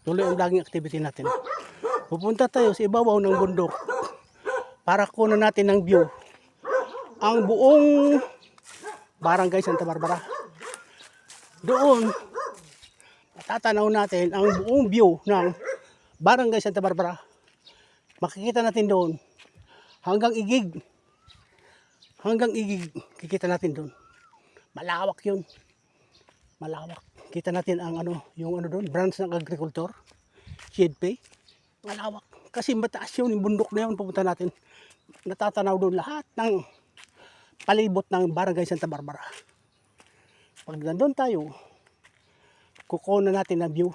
Tuloy ang vlogging activity natin. Pupunta tayo sa ibabaw ng bundok para kunan natin ng view ang buong Barangay Santa Barbara. Doon matatanaw natin ang buong view ng Barangay Santa Barbara. Makikita natin doon hanggang Igig. Hanggang Igig kikita natin doon. Malawak 'yun. Malawak. Kita natin ang yung doon, branch ng agriculture, shade pay. Malawak. Kasi mataas yun, yung bundok na yun, pupunta natin. Natatanaw doon lahat ng palibot ng Barangay Santa Barbara. Pag nandun tayo, kukuha natin ang view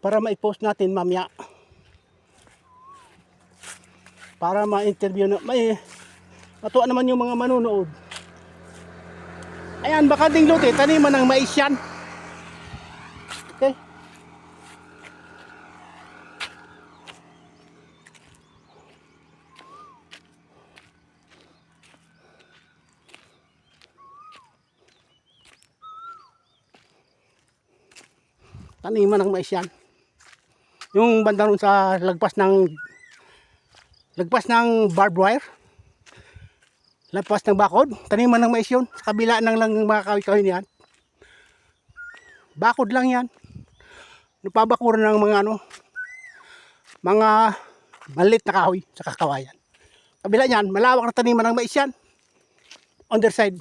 para ma-post natin mamaya. Para ma-interview na, matuwa naman yung mga manunood. Ayan, baka ding lote, taniman ng mais yan. Okay. Taniman ng mais yan. Yung banda ron sa lagpas ng barbed wire. Lagpas ng bakod, taniman ng mais yun. Sa kabila ng lang mga kahoy-kahoy niyan. Bakod lang yan. Napabakuran ng mga maliit na kahoy sa kakawayan. Kabila niyan, malawak na taniman ng mais yan. Other side.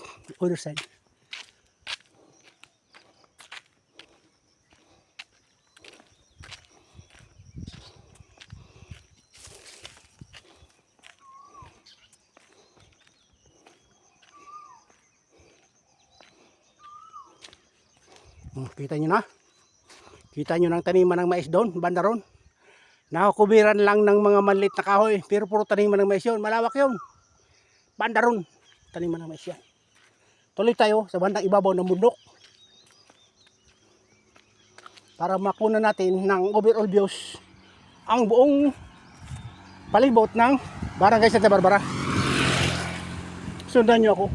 Kita nyo na. Kita nyo ng taniman ng mais doon, banda ron. Nakakubiran lang ng mga maliit na kahoy, pero puro taniman ng mais yun. Malawak yun. Banda ron, taniman ng mais yan. Tuloy tayo sa bandang ibabaw ng bundok para makuna natin ng overall views ang buong palibot ng Barangay Santa Barbara. Sundan nyo ako.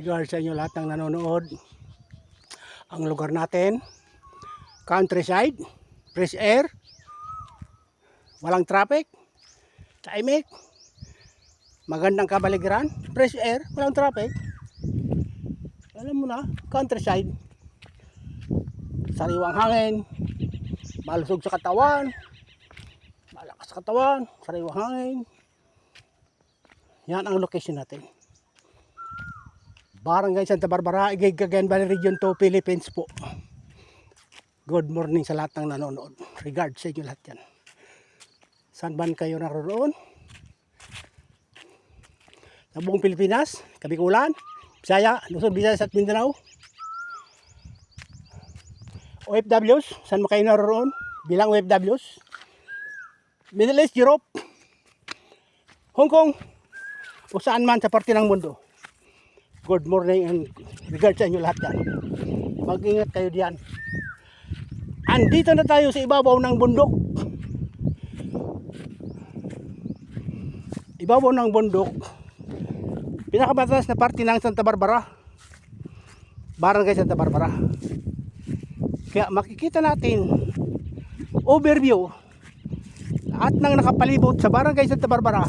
Regards sa inyo lahat ng nanonood. Ang lugar natin, countryside, fresh air, walang traffic, tahimik, magandang kabaligiran, fresh air, walang traffic. Alam mo na, countryside, sariwang hangin, malusog sa katawan, malakas sa katawan, sariwang hangin. Yan ang location natin. Barangay Santa Barbara, Igig, Cagayan Valley Region 2, Philippines po. Good morning sa lahat ng nanonood. Regards sa inyo lahat yan. Saan ban kayo naroon? Sa buong Pilipinas, Kabikulan, Bisaya, Luzon, Visayas at Mindanao. OFWs, saan mo kayo naroon? Bilang OFWs. Middle East, Europe, Hong Kong, o saan man sa parte ng mundo. Good morning and regards sa inyo lahat yan. Mag-ingat kayo diyan. Andito na tayo sa ibabaw ng bundok. Ibabaw ng bundok. Pinakamataas na parte ng Santa Barbara. Barangay Santa Barbara. Kaya makikita natin overview lahat ng nakapalibot sa Barangay Santa Barbara.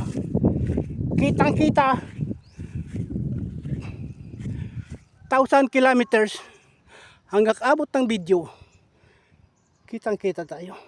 Kitang-kita 1,000 kilometers hanggang abot ng video. Kitang-kita tayo.